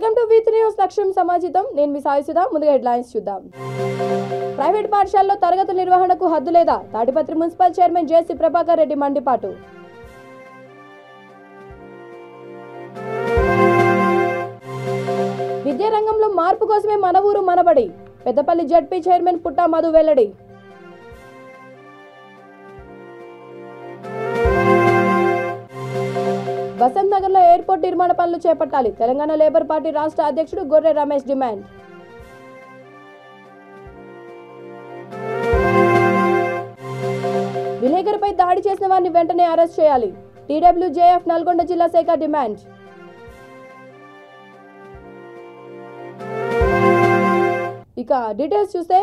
Welcome to V3 news లక్ష్యం సమాజితం. నేను మీ సాయిసుధా. ముందుగా హెడ్లైన్స్ చూద్దాం. ప్రైవేట్ పాఠశాలలో తరగతుల నిర్వహణకు హద్దు లేదా? తాడిపత్రి మున్సిపల్ చైర్మన్ జేసీ ప్రభాకర్ రెడ్డి మండిపాటు. విద్యారంగంలో మార్పు కోసమే మన ఊరు మనబడి. పెద్దపల్లి జడ్పీ చైర్మన్ పుట్టా మధు వెల్లడి. వసంత్ నగర్ లో ఎయిర్పోర్ట్ నిర్మాణ పనులు చేపట్టాలి. తెలంగాణ లేబర్ పార్టీ రాష్ట్ర అధ్యక్షుడు గొర్రె రమేష్ డిమాండ్. విలేకరుపై దాడి చేసిన వారిని వెంటనే అరెస్ట్ చేయాలి. TWJF నల్గొండ జిల్లా శాఖ డిమాండ్. ఇక డీటెయిల్స్ చూస్తే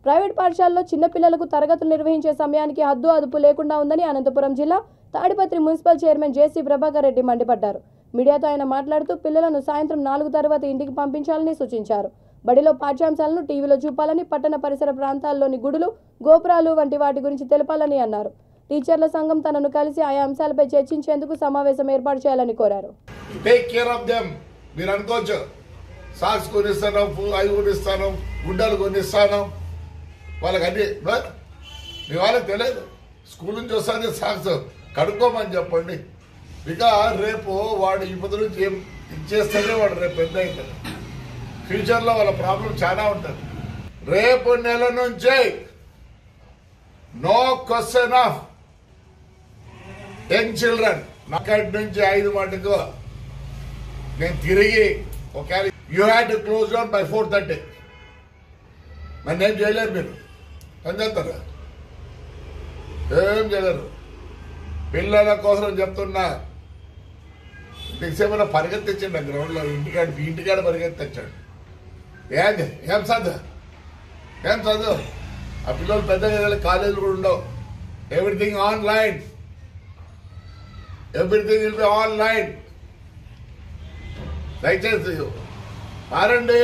ప్రైవేట్ పాఠశాలలో చిన్నపిల్లలకు తరగతులు నిర్వహించే సమయానికి హద్దు అదుపు లేకుండా ఉందని అనంతపురం జిల్లా తాడిపత్రి మున్సిపల్ చైర్మన్ జేసీ ప్రభాకర్ రెడ్డి మండిపడ్డారు. మీడియాతో ఆయన మాట్లాడుతూ పిల్లలను సాయంత్రం 4 తర్వాత ఇంటికి పంపించాలని సూచించారు. బడిలో పాఠ్యాంశాలను టీవీలో చూపాలని, పట్టణ పరిసర ప్రాంతాల్లోని గుడులు, గోపురాలు వంటి వాటి గురించి తెలపాలని అన్నారు. టీచర్ల సంఘం తనను కలిసి ఆయా అంశాలపై చర్చించేందుకు సమావేశం ఏర్పాటు చేయాలని కోరారు. సాక్స్ కొనిస్తాను, అవి కొనిస్తాను, గుడ్డలు కొనిస్తాను, వాళ్ళకి అన్ని మీ వాళ్ళకి తెలియదు. స్కూల్ నుంచి వస్తానే సాక్స్ కడుక్కోమని చెప్పండి. ఇక రేపు వాడు ఇప్పటి నుంచి ఏం ఇచ్చేస్తేనే వాడు రేపు పెద్ద అవుతాడు. ఫ్యూచర్లో వాళ్ళ ప్రాబ్లం చాలా ఉంటుంది. రేపు నెల నుంచే no question of young children. నాకటి నుంచి 5 మటుకు నేను తిరిగి ఒకవేళ you had to close down by 4:30. నన్ను ఏం చేయలేరు, మీరు పని చేస్తారా? ఏం చేయలేరు. పిల్లల కోసం చెప్తున్నా. ఇంతసేపు పరిగెత్తించండి గ్రౌండ్లో, ఇంటికాడ పరిగెత్తించాడు. ఏం చదువు ఆ పిల్లలు పెద్దగా కాలేజీలు కూడా ఉండవు. Everything online, everything will be online. దయచేసి మారండి.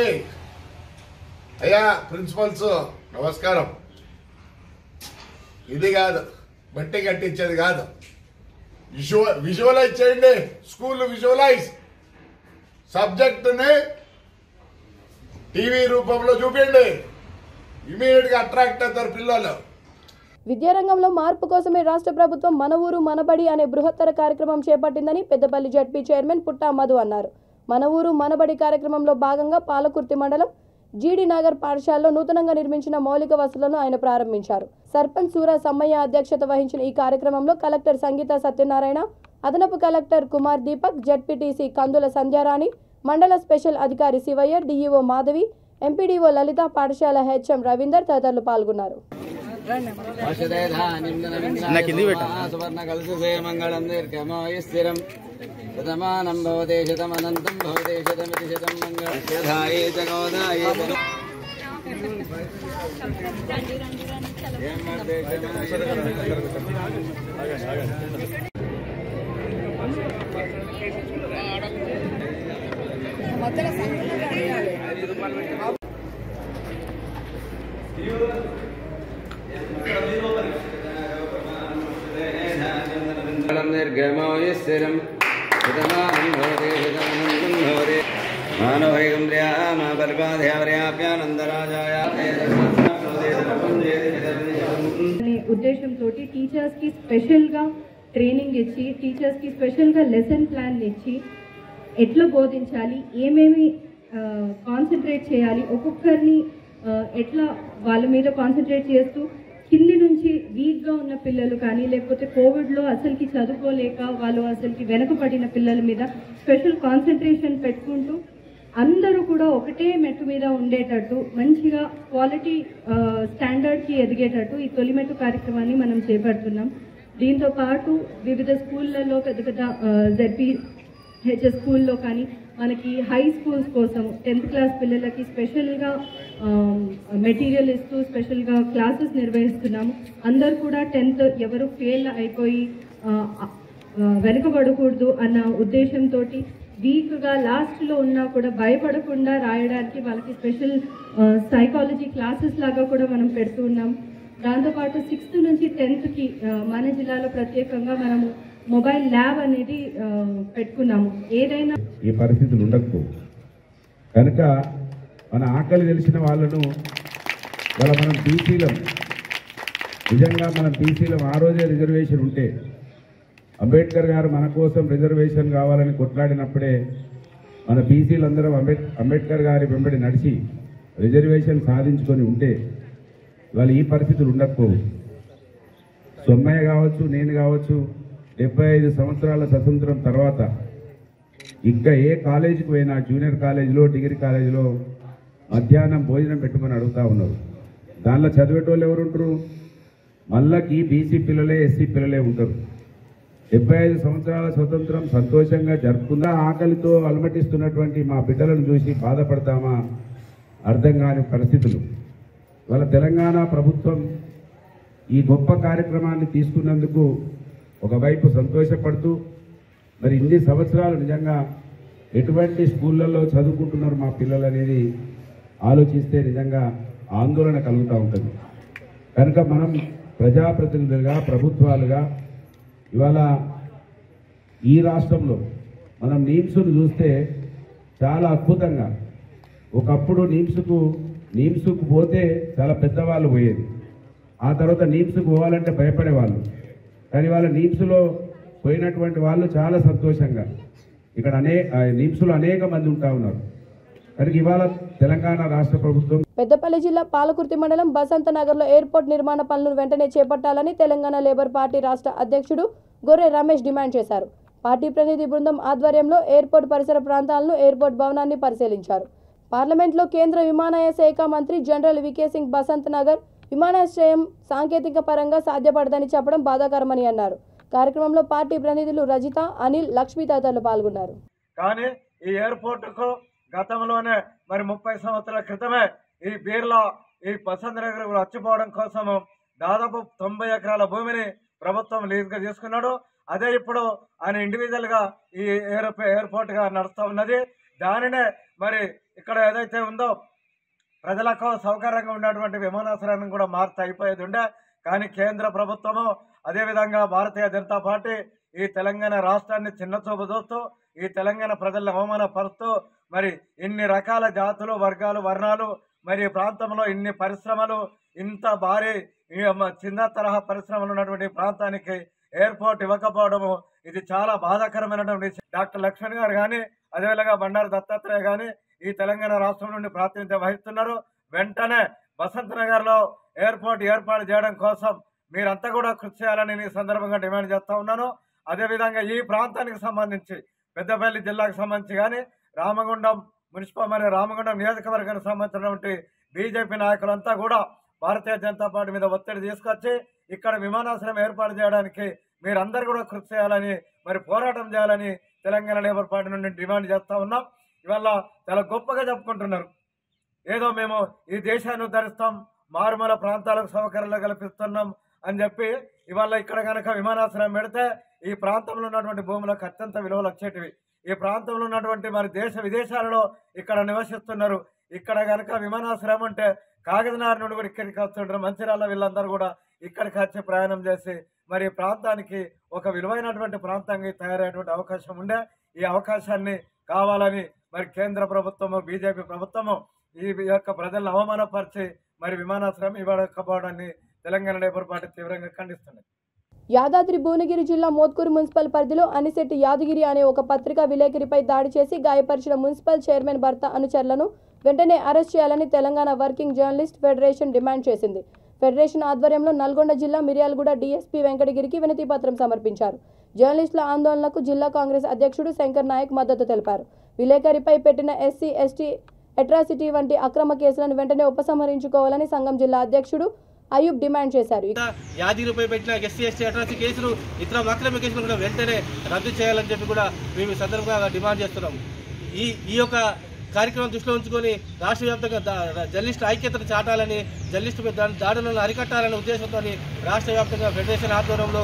అయ్యా ప్రిన్సిపల్స్ నమస్కారం. ఇది కాదు, బట్టి కట్టించేది కాదు. విజువలైజ్ చేయండి. స్కూల్ విజువలైజ్ సబ్జెక్టుని టీవీ రూపంలో చూపించండి. ఇమీడియట్ గా అట్రాక్ట్ అవుతారు పిల్లలు. విద్యారంగంలో మార్పు కోసమే రాష్ట్ర ప్రభుత్వం మన ఊరు మనబడి అనే బృహత్తర కార్యక్రమం చేపట్టిందని పెద్దపల్లి జడ్పీ చైర్మన్ పుట్టా మధు అన్నారు. మన ఊరు మనబడి కార్యక్రమంలో భాగంగా పాలకుర్తి మండలం జీడి నగర్ పాఠశాలలో నూతనంగా నిర్మించిన మౌలిక వసతులను ఆయన ప్రారంభించారు. సర్పంచ్ సూర సమ్మయ్య అధ్యక్షత వహించిన ఈ కార్యక్రమంలో కలెక్టర్ సంగీత సత్యనారాయణ, అదనపు కలెక్టర్ కుమార్ దీపక్, జడ్పీటీసీ కందుల సంధ్యారాణి, మండల స్పెషల్ అధికారి శివయ్య, DEO మాధవి, ఎంపీడీఓ లలిత, పాఠశాల HM రవీందర్ తదితరులు పాల్గొన్నారు. ఉద్దేశంతో టీచర్స్ కి స్పెషల్ గా ట్రైనింగ్ ఇచ్చి, టీచర్స్ కి స్పెషల్ గా లెసన్ ప్లాన్ ఇచ్చి ఎట్లా బోధించాలి, ఏమేమి కాన్సన్ట్రేట్ చేయాలి, ఒక్కొక్కరిని ఎట్లా వాళ్ళ మీద కాన్సన్ట్రేట్ చేస్తూ కింది నుంచి వీక్గా ఉన్న పిల్లలు కానీ, లేకపోతే కోవిడ్లో అసలుకి చదువుకోలేక వాళ్ళు అసలుకి వెనకబడిన పిల్లల మీద స్పెషల్ కాన్సన్ట్రేషన్ పెట్టుకుంటూ అందరూ కూడా ఒకటే మెట్టు మీద ఉండేటట్టు, మంచిగా క్వాలిటీ స్టాండర్డ్కి ఎదిగేటట్టు ఈ తొలిమెట్టు కార్యక్రమాన్ని మనం చేపడుతున్నాం. దీంతో పాటు వివిధ స్కూళ్ళలో పెద్ద పెద్ద ZPHS స్కూల్లో కానీ మనకి హై స్కూల్స్ కోసం 10th క్లాస్ పిల్లలకి స్పెషల్గా మెటీరియల్ ఇస్తూ స్పెషల్గా క్లాసెస్ నిర్వహిస్తున్నాము. అందరు కూడా 10th ఎవరు ఫెయిల్ అయిపోయి వెనుకబడకూడదు అన్న ఉద్దేశంతో వీక్గా లాస్ట్లో ఉన్నా కూడా భయపడకుండా రాయడానికి వాళ్ళకి స్పెషల్ సైకాలజీ క్లాసెస్ లాగా కూడా మనం పెడుతూ ఉన్నాం. దాంతోపాటు 6th నుంచి 10th మన జిల్లాలో ప్రత్యేకంగా మనము మొబైల్ ల్యాబ్ అనేది పెట్టుకున్నాము. ఏదైనా ఈ పరిస్థితులు ఉండకపో కనుక మన ఆకలి తెలిసిన వాళ్ళను మనం బీసీలం, నిజంగా మనం బీసీలం ఆ రోజే రిజర్వేషన్ ఉంటే, అంబేద్కర్ గారు మన కోసం రిజర్వేషన్ కావాలని కొట్లాడినప్పుడే మన బీసీలందరం అంబేద్కర్ గారి వెంబడి నడిచి రిజర్వేషన్ సాధించుకొని ఉంటే ఇవాళ ఈ పరిస్థితులు ఉండకపోవు. సొమ్మయ్య కావచ్చు, నేను కావచ్చు, 75 సంవత్సరాల స్వతంత్రం తర్వాత ఇంకా ఏ కాలేజీకి పోయినా, జూనియర్ కాలేజీలో, డిగ్రీ కాలేజీలో మధ్యాహ్నం భోజనం పెట్టుకొని అడుగుతూ ఉన్నారు. దానిలో చదివేటోళ్ళు ఎవరు ఉంటారు? మళ్ళీ బీసీ పిల్లలే, ఎస్సీ పిల్లలే ఉంటారు. 75 సంవత్సరాల స్వతంత్రం సంతోషంగా జరుపుకుందా, ఆకలితో అలమటిస్తున్నటువంటి మా బిడ్డలను చూసి బాధపడతామా అర్థం కాని పరిస్థితులు. వాళ్ళ తెలంగాణ ప్రభుత్వం ఈ గొప్ప కార్యక్రమాన్ని తీసుకున్నందుకు ఒకవైపు సంతోషపడుతూ, మరి ఇన్ని సంవత్సరాలు నిజంగా ఎటువంటి స్కూళ్ళల్లో చదువుకుంటున్నారు మా పిల్లలు అనేది ఆలోచిస్తే నిజంగా ఆందోళన కలుగుతూ ఉంటుంది. కనుక మనం ప్రజాప్రతినిధులుగా, ప్రభుత్వాలుగా ఇవాళ ఈ రాష్ట్రంలో మనం నీమ్స్ను చూస్తే చాలా అద్భుతంగా, ఒకప్పుడు నీమ్స్కు పోతే చాలా పెద్దవాళ్ళు పోయేది, ఆ తర్వాత నీమ్స్కు పోవాలంటే భయపడేవాళ్ళు. కానీ వాళ్ళ నీమ్స్లో పోయినటువంటి వాళ్ళు చాలా సంతోషంగా ఇక్కడ నీమ్స్లో అనేక మంది ఉంటా ఉన్నారు. కనుక ఇవాళ తెలంగాణ రాష్ట్ర ప్రభుత్వం పెద్దపల్లి జిల్లా పాలకుర్తి మండలం బసంత నగర్లో ఎయిర్పోర్ట్ నిర్మాణ పనులను వెంటనే చేపట్టాలని తెలంగాణ లేబర్ పార్టీ రాష్ట్ర అధ్యక్షుడు గొర్రె రమేష్ డిమాండ్ చేశారు. పార్టీ ప్రతినిధి బృందం ఆధ్వర్యంలో ఎయిర్పోర్ట్ పరిసర ప్రాంతాలను, ఎయిర్పోర్ట్ భవనాన్ని పరిశీలించారు. పార్లమెంట్లో కేంద్ర విమానయాన శాఖ మంత్రి జనరల్ వికే సింగ్ బసంత్ నగర్ విమానాశ్రయం సాంకేతిక పరంగా సాధ్యపడదని చెప్పడం బాధాకరమని అన్నారు. కార్యక్రమంలో పార్టీ ప్రతినిధులు రజిత, అనిల్, లక్ష్మీ తదితరులు పాల్గొన్నారు. కానీ ఈ ఎయిర్పోర్టుకు గతంలోనే మరి 30 సంవత్సరాల క్రితమే ఈ బీర్లా ఈ బసంత్ నగర్ వచ్చిపోవడం కోసం దాదాపు 90 ఎకరాల భూమిని ప్రభుత్వం లీజుగా తీసుకున్నాడు. అదే ఇప్పుడు ఆయన ఇండివిజువల్ గా ఈ ఎయిర్పోర్ట్ గా నడుస్తూ ఉన్నది. దానినే మరి ఇక్కడ ఏదైతే ఉందో ప్రజలకు సౌకర్యంగా ఉన్నటువంటి విమానాశ్రయాన్ని కూడా మార్చి అయిపోయేది ఉండే. కానీ కేంద్ర ప్రభుత్వము, అదేవిధంగా భారతీయ జనతా పార్టీ ఈ తెలంగాణ రాష్ట్రాన్ని చిన్నచూపు చూస్తూ, ఈ తెలంగాణ ప్రజలను అవమానపరుస్తూ, మరి ఇన్ని రకాల జాతులు, వర్గాలు, వర్ణాలు, మరి ఈ ప్రాంతంలో ఇన్ని పరిశ్రమలు, ఇంత భారీ చిన్న తరహా పరిశ్రమలు ఉన్నటువంటి ప్రాంతానికి ఎయిర్పోర్ట్ ఇవ్వకపోవడము ఇది చాలా బాధాకరమైనటువంటి విషయం. డాక్టర్ లక్ష్మణ్ గారు కానీ, అదేవిధంగా బండారు దత్తాత్రేయ కానీ ఈ తెలంగాణ రాష్ట్రం నుండి ప్రాతినిధ్యం వహిస్తున్నారు. వెంటనే బసంత్ నగర్ లో ఎయిర్పోర్ట్ ఏర్పాటు చేయడం కోసం మీరంతా కూడా కృషి చేయాలని ఈ సందర్భంగా డిమాండ్ చేస్తా ఉన్నాను. అదేవిధంగా ఈ ప్రాంతానికి సంబంధించి పెద్దపల్లి జిల్లాకు సంబంధించి కానీ, రామగుండం మున్సిపల్ మరియు రామగుండం నియోజకవర్గానికి సంబంధించినటువంటి బీజేపీ నాయకులంతా కూడా భారతీయ జనతా పార్టీ మీద ఒత్తిడి తీసుకొచ్చి ఇక్కడ విమానాశ్రయం ఏర్పాటు చేయడానికి మీరందరూ కూడా కృషి చేయాలని, మరి పోరాటం చేయాలని తెలంగాణ లేబర్ పార్టీ నుండి డిమాండ్ చేస్తా ఉన్నాం. ఇవాళ చాలా గొప్పగా చెప్పుకుంటున్నారు, ఏదో మేము ఈ దేశాన్ని ఉద్ధరిస్తాం, మారుమూల ప్రాంతాలకు సౌకర్యాలు కల్పిస్తున్నాం అని చెప్పి ఇవాళ ఇక్కడ కనుక విమానాశ్రయం పెడితే ఈ ప్రాంతంలో ఉన్నటువంటి భూములకు అత్యంత విలువలు వచ్చేటివి. ఈ ప్రాంతంలో ఉన్నటువంటి మరి దేశ విదేశాలలో ఇక్కడ నివసిస్తున్నారు. ఇక్కడ కనుక విమానాశ్రయం అంటే కాగజనగర్ నుండి కూడా ఇక్కడికి వస్తుంటారు, మంచిర్యాల వీళ్ళందరూ కూడా ఇక్కడికి వచ్చి ప్రయాణం చేసి మరి ప్రాంతానికి ఒక విలువైనటువంటి ప్రాంతంగా తయారయ్యేటువంటి అవకాశం ఉండే. ఈ అవకాశాన్ని కావాలని మరి కేంద్ర ప్రభుత్వము, బీజేపీ ప్రభుత్వము ఈ యొక్క ప్రజలను అవమానపరిచి మరి విమానాశ్రయం ఇవ్వకపోవడాన్ని తెలంగాణ లేబర్ పార్టీ తీవ్రంగా ఖండిస్తున్నది. యాదాద్రి భువనగిరి జిల్లా మోత్కూరు మున్సిపల్ పరిధిలో అనిశెట్టి యాదగిరి అనే ఒక పత్రికా విలేకరిపై దాడి చేసి గాయపరిచిన మున్సిపల్ చైర్మన్ భర్త అనుచరులను వెంటనే అరెస్ట్ చేయాలని Telangana working journalist federation demand చేసింది. ఫెడరేషన్ ఆధ్వర్యంలో నల్గొండ జిల్లా మిర్యాలగూడ డీఎస్పీ వెంకటగిరికి వినతి పత్రం సమర్పించారు. జర్నలిస్టుల ఆందోళనకు జిల్లా కాంగ్రెస్ అధ్యక్షుడు శంకర్ నాయక్ మద్దతు తెలిపారు. విలేకరిపై పెట్టిన ఎస్సీ, ఎస్టీ, అట్రాసిటీ వంటి అక్రమ కేసులను వెంటనే ఉపసంహరించుకోవాలని సంఘం జిల్లా అధ్యక్షుడు అయూబ్ డిమాండ్ చేశారు. యాదగిరిపై పెట్టిన ఎస్సీ, ఎస్టీ, అట్రాసిటీ కేసులు, ఇతర అక్రమ కేసులు కూడా వెంటనే రద్దు చేయాలని చెప్పి కూడా మేము సందర్భంగా డిమాండ్ చేస్తున్నాం. ఈ యొక్క కార్యక్రమం దృష్టిలో ఉంచుకొని రాష్ట్ర వ్యాప్తంగా జర్నలిస్టు ఐక్యతను చాటాలని, జర్నలిస్టు దాడులను అరికట్టాలనే ఉద్దేశంతో రాష్ట్ర వ్యాప్తంగా ఫెడరేషన్ ఆధ్వర్యంలో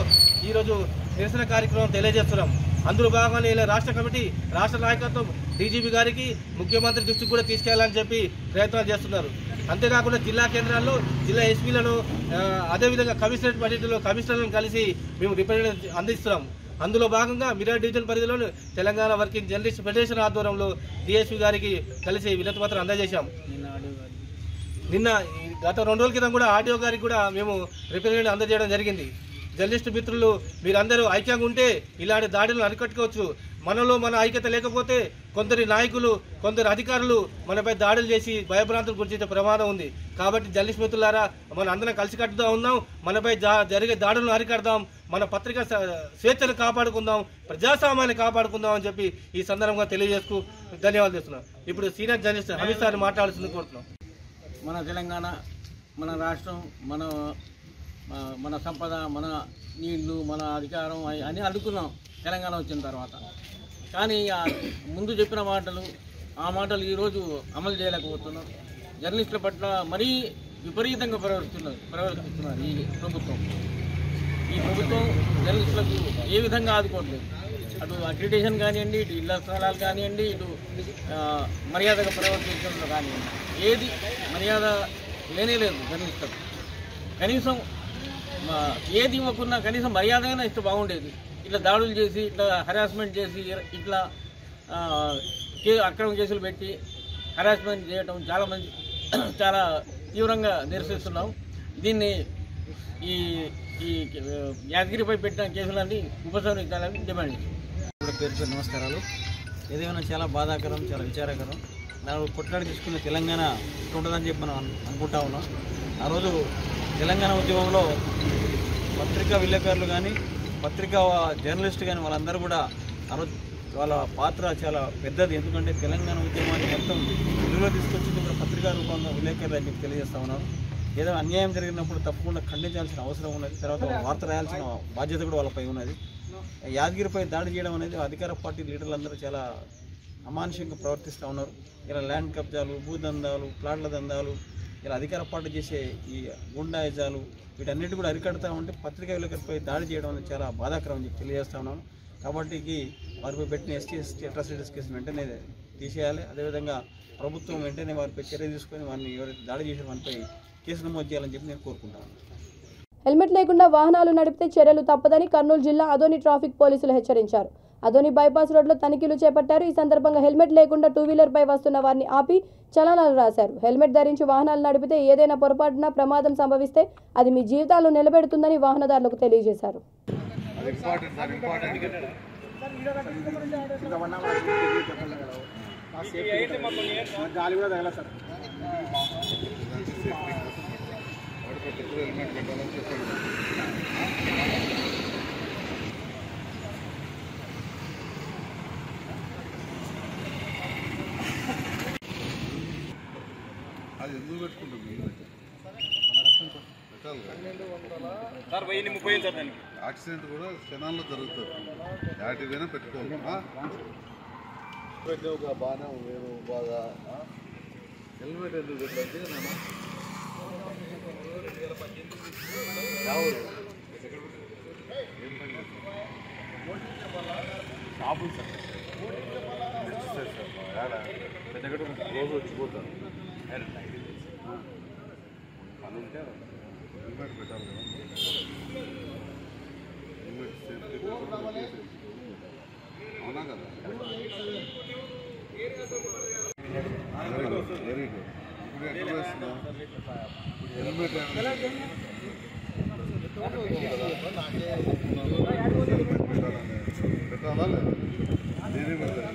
ఈరోజు నిరసన కార్యక్రమం తెలియజేస్తున్నాం. అందులో భాగంగానే ఇలా రాష్ట్ర కమిటీ, రాష్ట్ర నాయకత్వం డీజీపీ గారికి, ముఖ్యమంత్రి దృష్టికి కూడా తీసుకెళ్లాలని చెప్పి ప్రయత్నాలు చేస్తున్నారు. అంతేకాకుండా జిల్లా కేంద్రాల్లో జిల్లా ఎస్పీలను, అదేవిధంగా కమిషనరేట్ పరిధిలో కమిషనర్లను కలిసి మేము రిప్రజెంటేషన్ అందిస్తున్నాం. అందులో భాగంగా మిర్యాల డివిజన్ పరిధిలోని తెలంగాణ వర్కింగ్ జర్నలిస్ట్ ఫెడరేషన్ ఆధ్వర్యంలో డిఎస్పీ గారికి కలిసి వినతి పత్రం అందజేశాం. నిన్న గత 2 రోజుల క్రితం కూడా ఆర్డీఓ గారికి కూడా మేము రిప్రజెంటేషన్ అందజేయడం జరిగింది. జర్నలిస్టు మిత్రులు మీరందరూ ఐక్యంగా ఉంటే ఇలాంటి దాడులను అరికట్టుకోవచ్చు. మనలో మన ఐక్యత లేకపోతే కొందరి నాయకులు, కొందరు అధికారులు మనపై దాడులు చేసి భయభ్రాంతులు గురించే ప్రమాదం ఉంది. కాబట్టి జర్నలిస్ట్ మిత్రులారా, మన అందరం కలిసికట్టుగా ఉందాం, మనపై జరిగే దాడులను అరికడదాం, మన పత్రికా స్వేచ్ఛను కాపాడుకుందాం, ప్రజాస్వామ్యాన్ని కాపాడుకుందాం అని చెప్పి ఈ సందర్భంగా తెలియజేస్తూ ధన్యవాదాలు చేస్తున్నాం. ఇప్పుడు సీనియర్ జర్నలిస్ట్ హమీద్ సార్ మాట్లాడాల్సింది కోరుతున్నాం. మన తెలంగాణ, మన రాష్ట్రం, మన సంపద, మన నీళ్లు, మన అధికారం అని అనుకున్నాం తెలంగాణ వచ్చిన తర్వాత. కానీ ముందు చెప్పిన మాటలు, ఆ మాటలు ఈరోజు అమలు చేయలేకపోతున్నాం. జర్నలిస్టుల పట్ల మరీ విపరీతంగా ప్రవర్తిస్తున్నారు ఈ ప్రభుత్వం. ఈ ప్రభుత్వం జర్నలిస్టులకు ఏ విధంగా ఆదుకోవట్లేదు. అటు అక్రిడిటేషన్ కానివ్వండి, ఇటు ఇళ్ల స్థలాలు కానివ్వండి, ఇటు మర్యాదగా ప్రవర్తించడంలో కానివ్వండి, ఏది మర్యాద లేనేలేదు జర్నలిస్టులకు. కనీసం ఏది ఇవ్వకున్నా కనీసం మర్యాదగానే ఇస్తే బాగుండేది. ఇట్లా దాడులు చేసి, ఇట్లా హరాస్మెంట్ చేసి, ఇట్లా అక్రమ కేసులు పెట్టి హరాస్మెంట్ చేయడం చాలా తీవ్రంగా నిరసిస్తున్నాం. దీన్ని ఈ యాదగిరిపై పెట్టిన కేసులన్నీ ఉపసంహరించాలని డిమాండ్ చేస్తున్నాం. పేరు నమస్కారాలు. ఏదేమైనా చాలా బాధాకరం, చాలా విచారకరం. దాని కొట్లాడి తీసుకున్న తెలంగాణ ఉంటుందని చెప్పి మనం అనుకుంటా ఉన్నాం. ఆ రోజు తెలంగాణ ఉద్యమంలో పత్రికా విలేకరులు కానీ, పత్రికా జర్నలిస్ట్ కానీ వాళ్ళందరూ కూడా ఆ రోజు వాళ్ళ పాత్ర చాలా పెద్దది. ఎందుకంటే తెలంగాణ ఉద్యమాన్ని మొత్తం వెలుగులో తీసుకొచ్చింది కూడా పత్రికా రూపంగా విలేకరులు అని చెప్పి తెలియజేస్తా ఉన్నాను. ఏదో అన్యాయం జరిగినప్పుడు తప్పకుండా ఖండించాల్సిన అవసరం ఉన్నది. తర్వాత వార్త రాయాల్సిన బాధ్యత కూడా వాళ్ళపై ఉన్నది. యాదగిరిపై దాడి చేయడం అనేది అధికార పార్టీ లీడర్లందరూ చాలా అమానుషంగా ప్రవర్తిస్తూ ఉన్నారు. ఇలా ల్యాండ్ కబ్జాలు, భూదందాలు, ప్లాట్ల దందాలు, ఇలా అధికార పార్టీ చేసే ఈ గుండాయిజాలు వీటన్నిటి కూడా అరికడతా ఉంటే పత్రికా విలేకరులపై దాడి చేయడం అనేది చాలా బాధాకరం అని చెప్పి తెలియజేస్తా ఉన్నాను. కాబట్టి వారిపై పెట్టిన ఎస్టీ అట్రాసిటీస్ కేసును వెంటనే తీసేయాలి. అదేవిధంగా ప్రభుత్వం వెంటనే వారిపై చర్య తీసుకొని వారిని ఎవరైతే దాడి చేసిన వారిపై కేసు నమోదు చేయాలని చెప్పి నేను కోరుకుంటాను. హెల్మెట్ లేకుండా వాహనాలు నడిపితే చర్యలు తప్పదని కర్నూలు జిల్లా అదోని ట్రాఫిక్ పోలీసులు హెచ్చరించారు. అదోని బైపాస్ రోడ్లో తనిఖీలు చేపట్టారు. ఈ సందర్భంగా హెల్మెట్ లేకుండా 2వీలర్ పై వస్తున్న వారిని ఆపి చలానాలు రాశారు. హెల్మెట్ ధరించి వాహనాలు నడిపితే ఏదైనా పొరపాటున ప్రమాదం సంభవిస్తే అది మీ జీవితాలను నిలబెడుతుందని వాహనదారులకు తెలియజేశారు. అది ఎందుకు పెట్టుకుంటుంది? యాక్సిడెంట్ కూడా క్షణాల్లో జరుగుతుంది. యాక్టివ్గానే పెట్టుకోవాలి. పెట్టావుగా బాగానే వేరు బాగా హెల్మెట్ ఎందుకు పెట్టండి షాపులు సార్ రోజు వచ్చిపోతాను. పని ఉంటే హెల్మెట్ పెట్టాలి కదా. హెల్మెట్ సేఫ్టీ అవునా కదా? Very good. ఇప్పుడు ఎక్కడ వేస్తున్నా హెల్మెట్ పెట్టాలా లేదా? దేని పెట్టాలి?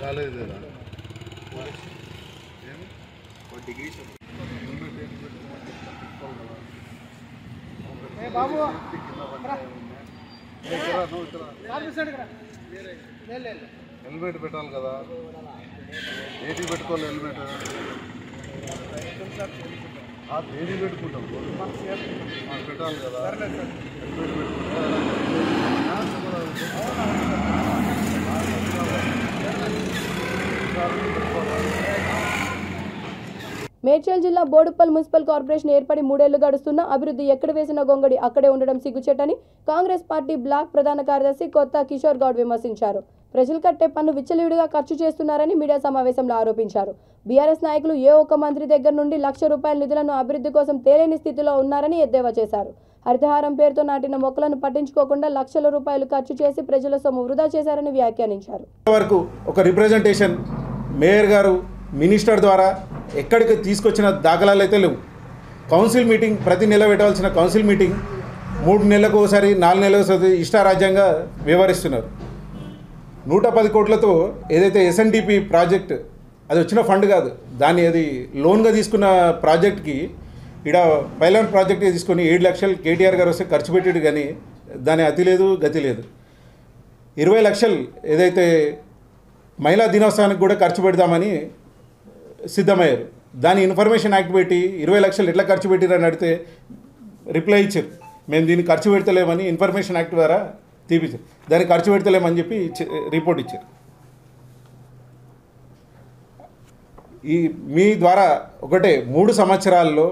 కాలేజ్ డిగ్రీ బాబు హెల్మెట్ పెట్టాలి కదా. ఏది పెట్టుకోవాలి హెల్మెట్? ఏది పెట్టుకుంటాం పెట్టాలి కదా. హెల్మెట్ మేడ్చల్ జిల్లా బోడుప్పల్ మున్సిపల్ కార్పొరేషన్ ఏర్పడి 3 ఏళ్లు గడుస్తున్నా అభివృద్ధి ఎక్కడ వేసిన గొంగడి అక్కడే ఉండడం సిగ్గుచేటని కాంగ్రెస్ పార్టీ బ్లాక్ ప్రధాన కార్యదర్శి కొత్త కిషోర్ గౌడ్ విమర్శించారు. ప్రజలు కట్టే పన్ను విచ్చలవిడిగా ఖర్చు చేస్తున్నారని మీడియా సమావేశంలో ఆరోపించారు. బీఆర్ఎస్ నాయకులు ఏ ఒక్క మంత్రి దగ్గర నుండి ₹1,00,000 నిధులను అభివృద్ధి కోసం తేలేని స్థితిలో ఉన్నారని ఎద్దేవా చేశారు. హరితహారం పేరుతో నాటిన మొక్కలను పట్టించుకోకుండా ₹1,00,000 ఖర్చు చేసి ప్రజల సొమ్ము వృధా చేశారని వ్యాఖ్యానించారు. వరకు ఒక రిప్రజెంటేషన్ మేయర్ గారు మినిస్టర్ ద్వారా ఎక్కడికి తీసుకొచ్చిన దాఖలాలు అయితే లేవు. కౌన్సిల్ మీటింగ్ ప్రతి నెల పెట్టవలసిన కౌన్సిల్ మీటింగ్ 3 నెలలకు ఒకసారి 4 నెలలకు ఒకసారి ఇష్టారాజ్యంగా వ్యవహరిస్తున్నారు. 110 కోట్లతో ఏదైతే ఎస్ఎన్డిపి ప్రాజెక్ట్ అది వచ్చిన ఫండ్ కాదు, దాన్ని అది లోన్గా తీసుకున్న ప్రాజెక్ట్కి ఇక్కడ పైలాన్ ప్రాజెక్ట్ తీసుకొని 7 లక్షలు కేటీఆర్ గారు వస్తే ఖర్చు పెట్టాడు, కానీ దాని అతి లేదు గతి లేదు. 20 లక్షలు ఏదైతే మహిళా దినోత్సవానికి కూడా ఖర్చు పెడదామని సిద్ధమయ్యారు. దాని ఇన్ఫర్మేషన్ యాక్ట్ పెట్టి 20 లక్షలు ఎట్లా ఖర్చు పెట్టారని అడిగితే రిప్లై ఇచ్చారు, మేము దీన్ని ఖర్చు పెడతలేమని ఇన్ఫర్మేషన్ యాక్ట్ ద్వారా తీపించారు. దాన్ని ఖర్చు పెడతలేమని చెప్పి రిపోర్ట్ ఇచ్చారు. ఈ మీ ద్వారా ఒకటే 3 సంవత్సరాల్లో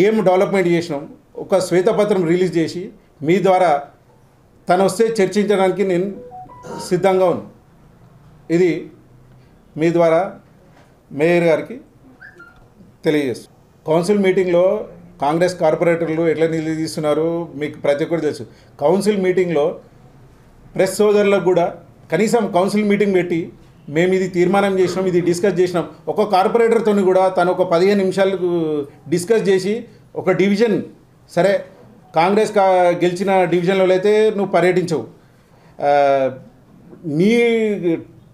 ఏం డెవలప్మెంట్ చేసినాం ఒక శ్వేతపత్రం రిలీజ్ చేసి మీ ద్వారా తను వస్తే చర్చించడానికి నేను సిద్ధంగా ఉన్నాను. ఇది మీ ద్వారా మేయర్ గారికి తెలియజేస్తాను. కౌన్సిల్ మీటింగ్లో కాంగ్రెస్ కార్పొరేటర్లు ఎట్లా నిలదీస్తున్నారు మీకు ప్రతి ఒక్కరు తెలుసు. కౌన్సిల్ మీటింగ్లో ప్రెస్ సోదరులకు కూడా కనీసం కౌన్సిల్ మీటింగ్ పెట్టి మేము ఇది తీర్మానం చేసినాం, ఇది డిస్కస్ చేసినాం, ఒక కార్పొరేటర్తో కూడా తను ఒక 15 నిమిషాలకు డిస్కస్ చేసి ఒక డివిజన్ సరే కాంగ్రెస్ గెలిచిన డివిజన్లో అయితే నువ్వు పర్యటించవు, నీ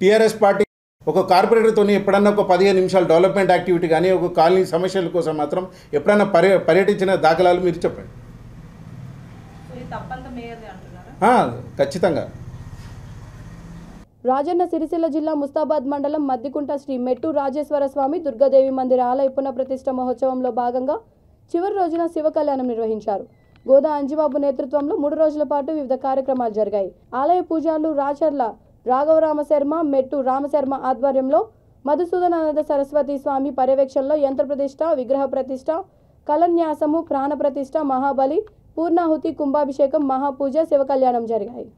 టీఆర్ఎస్ పార్టీ ఒక కార్పొరేటర్తో ఎప్పుడన్నా ఒక 15 నిమిషాలు డెవలప్మెంట్ యాక్టివిటీ కానీ ఒక కాలనీ సమస్యల కోసం మాత్రం ఎప్పుడన్నా పర్యటించిన దాఖలాలు మీరు చెప్పండి. ఖచ్చితంగా. రాజన్న సిరిసిల్ల జిల్లా ముస్తాబాద్ మండలం మద్దికుంట శ్రీ మెట్టు రాజేశ్వర స్వామి దుర్గాదేవి మందిర ఆలయ పునఃప్రతిష్ఠ మహోత్సవంలో భాగంగా చివరి రోజున శివ కళ్యాణం నిర్వహించారు. గోదా అంజిబాబు నేతృత్వంలో 3 రోజుల పాటు వివిధ కార్యక్రమాలు జరిగాయి. ఆలయ పూజారులు రాచర్ల రాఘవరామశర్మ, మెట్టు రామశర్మ ఆధ్వర్యంలో మధుసూదనానంద సరస్వతి స్వామి పర్యవేక్షణలో యంత్ర ప్రతిష్ఠ, విగ్రహ ప్రతిష్ఠ, కలన్యాసము, ప్రాణ ప్రతిష్ఠ, మహాబలి, పూర్ణాహుతి, కుంభాభిషేకం, మహాపూజ, శివ కళ్యాణం జరిగాయి.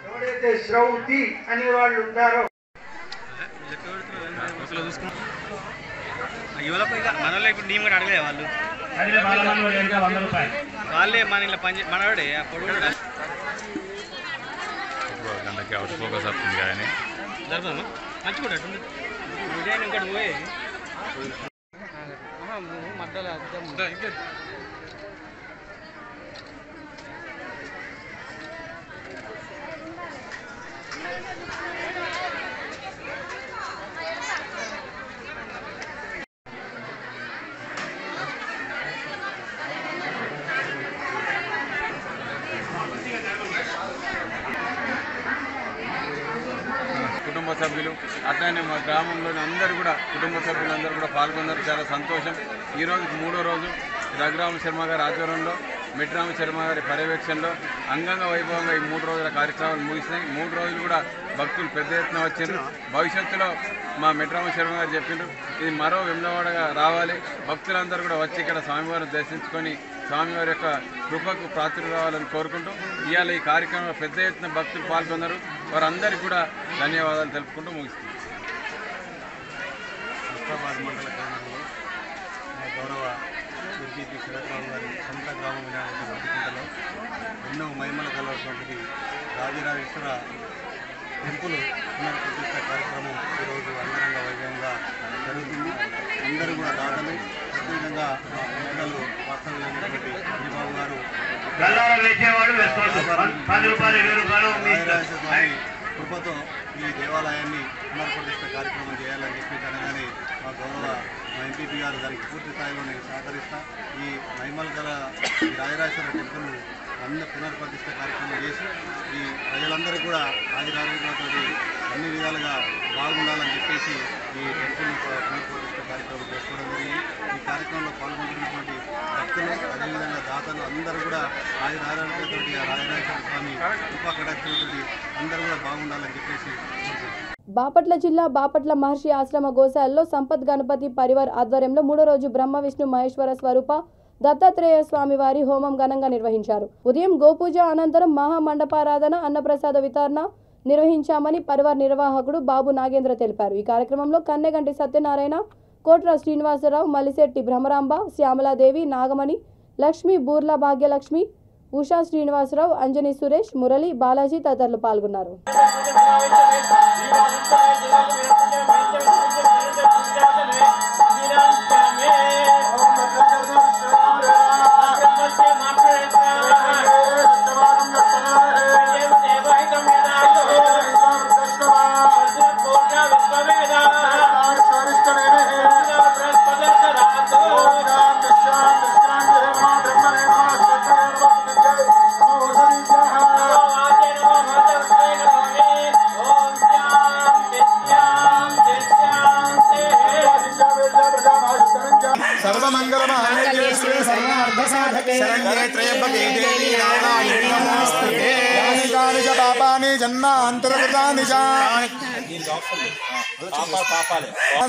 ఎవరైతే శ్రౌతి అనే వాళ్ళు ఉంటారో మనలో ఇప్పుడు నీ కూడా అడగలే వాళ్ళు వాళ్ళే మన ఇలా పని మనవాడే గంటకి అవుట్ ఫోకస్ వస్తుంది కానీ జరుగుతుందా మంచి కూడా ఉదయం ఇంకటి పోయి మధ్యలో కుటుంబ సభ్యులు అట్లనే మా గ్రామంలోని అందరూ కూడా కుటుంబ సభ్యులందరూ కూడా పాల్గొన్నారు. చాలా సంతోషం. ఈరోజు 3వ రోజు రఘురామ శర్మ గారి ఆధ్వర్యంలో మెట్రామ శర్మ గారి పర్యవేక్షణలో అంగంగ వైభవంగా ఈ 3 రోజుల కార్యక్రమాలు ముగిసినాయి. 3 రోజులు కూడా భక్తులు పెద్ద ఎత్తున వచ్చారు. భవిష్యత్తులో మా మెట్రామ శర్మ గారు చెప్పిండ్రు ఇది మరో వెమ్లవాడగా రావాలి, భక్తులందరూ కూడా వచ్చి ఇక్కడ స్వామివారిని దర్శించుకొని స్వామివారి యొక్క కృపకు పాత్రలు రావాలని కోరుకుంటూ ఇవాళ ఈ కార్యక్రమంలో పెద్ద ఎత్తున భక్తులు పాల్గొన్నారు. వారందరికీ కూడా ధన్యవాదాలు తెలుపుకుంటూ ముగిస్తున్నారు. ముస్తాబాద్ మండల కేంద్రంలో గౌరవ ఎంపీపీ శరత్రావు గారి సొంత గ్రామమైనటువంటి వడ్డికుంటలో ఎన్నో మహిమల కలవటువంటిది రాజరాజేశ్వర టెంపుల్ పునర్ప్రతిష్ట కార్యక్రమం ఈరోజు అంగరంగ వైభవంగా జరుగుతుంది. అందరూ కూడా దాతలు, ప్రత్యేకంగా పిల్లలు వాస్తవ్యులైనటువంటి హరిబాబు గారు రాజరాజేశ్వర కృపతో ఈ దేవాలయాన్ని పునర్ప్రతిష్ట కార్యక్రమం చేయాలని చెప్పి అనగానే మా గౌరవ ఎంపీపీ గారు దానికి పూర్తి స్థాయిలో నేను సహకరిస్తా. ఈ మహిమల గల ఈ రాజరాజేశ్వర టెంపుల్ పునర్ప్రతిష్ట కార్యక్రమం చేసి ఈ ప్రజలందరూ కూడా ఆయురారోగ్యాలతో అన్ని విధాలుగా బాగుండాలని చెప్పేసి ఈ టెంపుల్ పునర్ప్రతిష్ట కార్యక్రమం చేసుకోవడం జరిగింది. ఈ కార్యక్రమంలో పాల్గొంటున్నటువంటి భక్తులు, అదేవిధంగా దాతలు అందరూ కూడా ఆయురారోగ్యాలతో ఆ రాజరాజేశ్వర స్వామి కృపా కటాక్షలతో అందరూ కూడా బాగుండాలని చెప్పేసి బాపట్ల జిల్లా బాపట్ల మహర్షి ఆశ్రమ గోశాలలో సంపత్ గణపతి పరివార్ ఆధ్వర్యంలో 3వ రోజు బ్రహ్మ విష్ణు మహేశ్వర స్వరూప దత్తాత్రేయ స్వామి వారి హోమం ఘనంగా నిర్వహించారు. ఉదయం గోపూజ అనంతరం మహామండపారాధన, అన్నప్రసాద వితరణ నిర్వహించామని పరివార్ నిర్వాహకుడు బాబు నాగేంద్ర తెలిపారు. ఈ కార్యక్రమంలో కన్నెగంటి సత్యనారాయణ, కోట్ర శ్రీనివాసరావు, మలిశెట్టి భ్రమరాంబ, శ్యామలాదేవి, నాగమణి, లక్ష్మి, బూర్ల భాగ్యలక్ష్మి, ఉషా శ్రీనివాసరావు, అంజనీ సురేష్, మురళి, బాలాజీ తదితరులు పాల్గొన్నారు.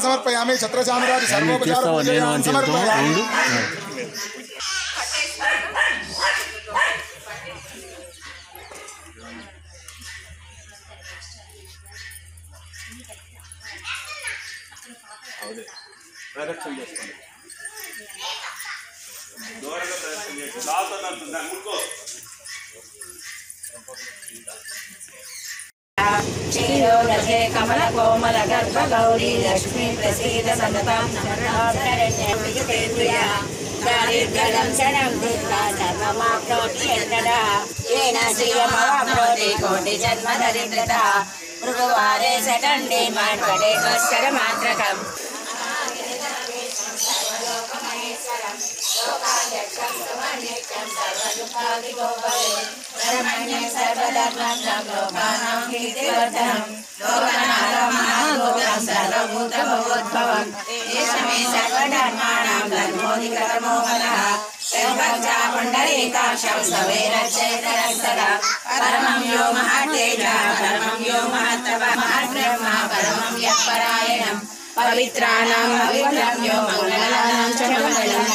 సమర్పయామి ఛత్రచామరాజు సర్వోపచారం సమర్పయామి. ప్రదక్షిణ చేసుకోండి. దూరంగా ప్రదక్షిణ చేయండి. దాని ముడుకో క్షీరోదశే కమల కోమల గర్భ గౌరీ లక్ష్మీ ప్రసీద సతతం దారిద్ర్యం శరణం దుర్గా సర్వమాప్నోతి యన్నదా ఏన శ్రియమాప్నోతి కోటి జన్మ దరిద్రత భృగువారే శతండే మాన్పడే స్వస్కర మాత్రకం పరమం యో మహాతేజ పరమం యో మహత్తవ మహాబ్రహ్మ పరమం యఃపరాయణం పవిత్రాణం పవిత్రం యో మంగళానాం చ మంగళం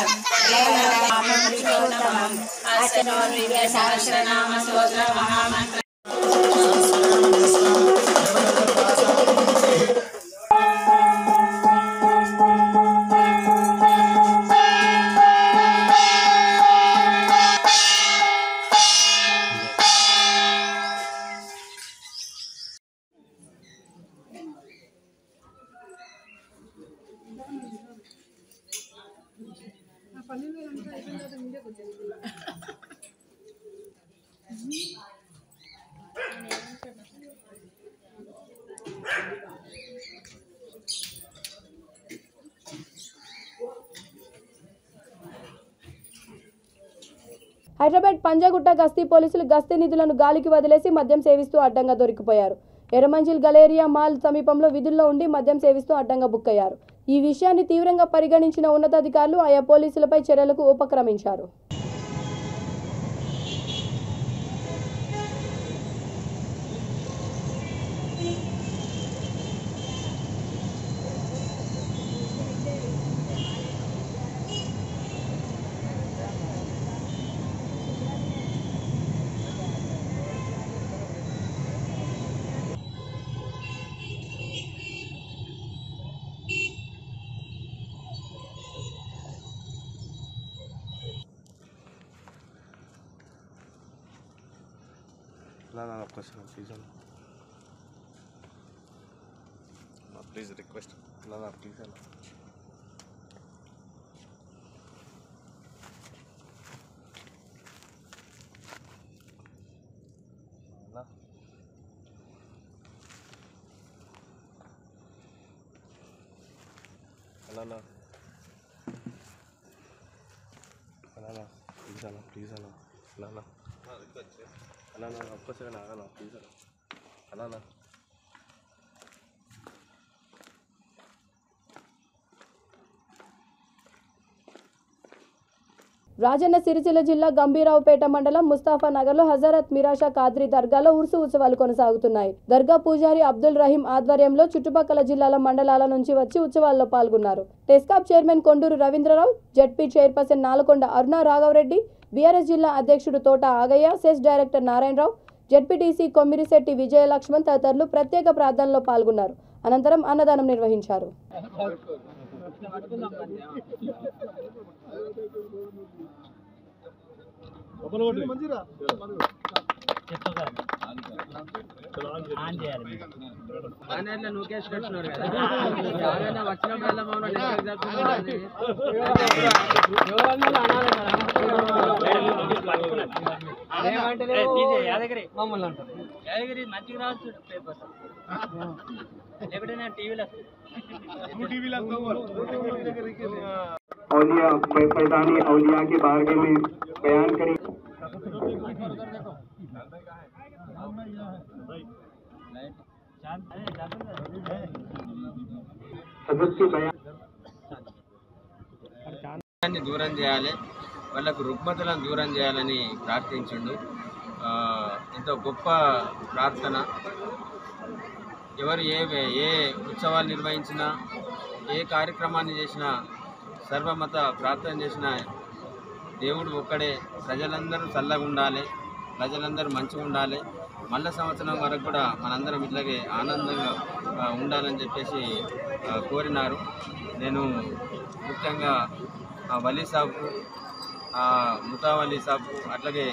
దేవతామం అష్టనో దివ్య సహస్రనామ స్తోత్ర మహామంత్ర హైదరాబాద్ పంజాగుట్ట గస్తీ పోలీసులు గస్తీ నిధులను గాలికి వదిలేసి మద్యం సేవిస్తూ అడ్డంగా దొరికిపోయారు. ఎర్రమంజిల్ గలేరియా మాల్ సమీపంలో విధుల్లో ఉండి మద్యం సేవిస్తూ అడ్డంగా బుక్కయ్యారు. ఈ విషయాన్ని తీవ్రంగా పరిగణించిన ఉన్నతాధికారులు ఆయా పోలీసులపై చర్యలకు ఉపక్రమించారు. ప్లీజ్ రిక్వెస్ట్ ప్లీజ్ అన్న అన్నా ప్లీజ్ అన్న అన్నా ఒక్కసారి అన్న ప్లీజ్ అన్నా రాజన్న సిరిసిల్ల జిల్లా గంభీరావుపేట మండలం ముస్తాఫా నగర్లో హజరత్ మిరాషా ఖాద్రీ దర్గాలో ఉర్సు ఉత్సవాలు కొనసాగుతున్నాయి. దర్గా పూజారి అబ్దుల్ రహీం ఆధ్వర్యంలో చుట్టుపక్కల జిల్లాల మండలాల నుంచి వచ్చి ఉత్సవాల్లో పాల్గొన్నారు. Tescab chairman Konduru Ravindrarao, ZP chairperson Nalakonda Aruna Raghavareddy, BRS జిల్లా అధ్యక్షుడు తోట ఆగయ్య, సెస్ డైరెక్టర్ నారాయణరావు, జెడ్పీటీసీ కొమ్మిరిశెట్టి విజయలక్ష్మణ్ తదితరులు ప్రత్యేక ప్రార్థనలో పాల్గొన్నారు. అనంతరం అన్నదానం నిర్వహించారు. औलिया फैजानी औलिया के बारे में बयान करी। దూరం చేయాలి, వాళ్ళకు రుగ్మతలను దూరం చేయాలని ప్రార్థించిండు. ఎంతో గొప్ప ప్రార్థన. ఎవరు ఏ ఉత్సవాలు నిర్వహించినా, ఏ కార్యక్రమాన్ని చేసినా, సర్వమత ప్రార్థన చేసిన దేవుడు ఒక్కడే. ప్రజలందరూ చల్లగా ఉండాలి, ప్రజలందరూ మంచిగా ఉండాలి, మళ్ళా సంవత్సరం వరకు కూడా మనందరం ఇట్లాగే ఆనందంగా ఉండాలని చెప్పేసి కోరినారు. నేను ముఖ్యంగా వలీ సాబ్కు, ముతావలీ సాబ్కు, అట్లాగే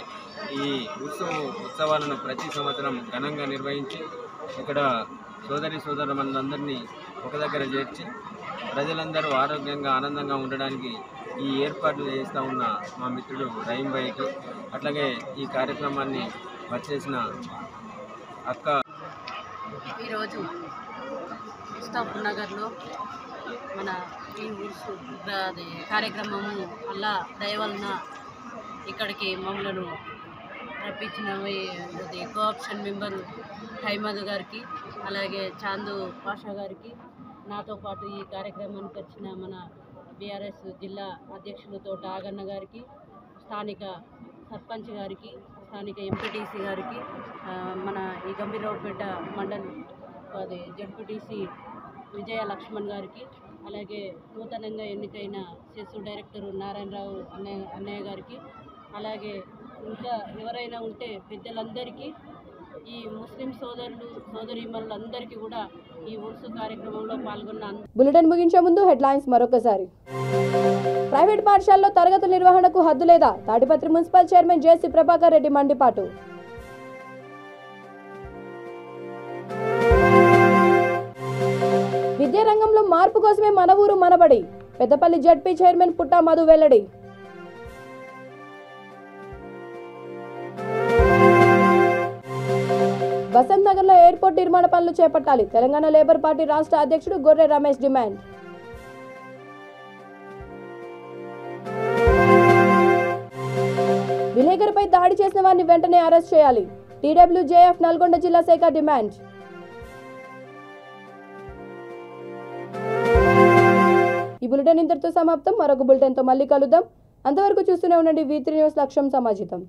ఈ ఉత్సవాలను ప్రతి సంవత్సరం ఘనంగా నిర్వహించి ఇక్కడ సోదరులందరినీ ఒక దగ్గర చేర్చి ప్రజలందరూ ఆరోగ్యంగా ఆనందంగా ఉండడానికి ఈ ఏర్పాట్లు చేస్తూ ఉన్న మా మిత్రుడు రహీం భాయ్కి, అట్లాగే ఈ కార్యక్రమాన్ని వచ్చేసిన అక్క. ఈరోజు ముస్తాఫా నగర్లో మన ఈ ఉర్సు కార్యక్రమము అల్లా దయ వలన ఇక్కడికి మమ్మలను రప్పించిన కోఆప్షన్ మెంబరు హైమద్ గారికి, అలాగే చాందు పాషా గారికి, నాతో పాటు ఈ కార్యక్రమానికి వచ్చిన మన బీఆర్ఎస్ జిల్లా అధ్యక్షులు తోట ఆగన్న గారికి, స్థానిక సర్పంచ్ గారికి, స్థానిక ఎంపీటీసీ గారికి, మన ఈ గంభీరావుపేట మండల్ జెడ్పీటీసీ విజయ లక్ష్మణ్ గారికి, అలాగే నూతనంగా ఎన్నికైన సెస్ డైరెక్టర్ నారాయణరావు అన్నయ్య గారికి, అలాగే ఇంకా ఎవరైనా ఉంటే పెద్దలందరికీ, ఈ ముస్లిం సోదరీమణులందరికీ కూడా ఈ ఉర్సు కార్యక్రమంలో పాల్గొన్న. బులెటిన్ ముగించే ముందు హెడ్లైన్స్ మరొకసారి. ప్రైవేట్ పాఠశాలలో తరగతుల నిర్వహణకు హద్దు లేదా? తాడిపత్రి మున్సిపల్ చైర్మన్ జేసీ ప్రభాకర్ రెడ్డి మండిపాటు. విద్యారంగంలో మార్పు కోసమే మన ఊరు మనబడి. పెద్దపల్లి జెడ్పీ చైర్మన్ పుట్టా మధు వెల్లడి. బసంత్ నగర్లో ఎయిర్పోర్ట్ నిర్మాణ పనులు చేపట్టాలి. తెలంగాణ లేబర్ పార్టీ రాష్ట్ర అధ్యక్షుడు గొర్రె రమేష్ డిమాండ్. విలేకరుపై దాడి చేసిన వారిని వెంటనే అరెస్ట్ చేయాలి. టీడబ్ల్యూజేఎఫ్ నల్గొండ జిల్లా శాఖ డిమాండ్. ఈ బులెటిన్ ఇంతటితో సమాప్తం. మరొక బులెటిన్తో మళ్ళీ కలుద్దాం. అంతవరకు చూస్తూనే ఉండండి V3 న్యూస్, లక్ష్యం సమాజితం.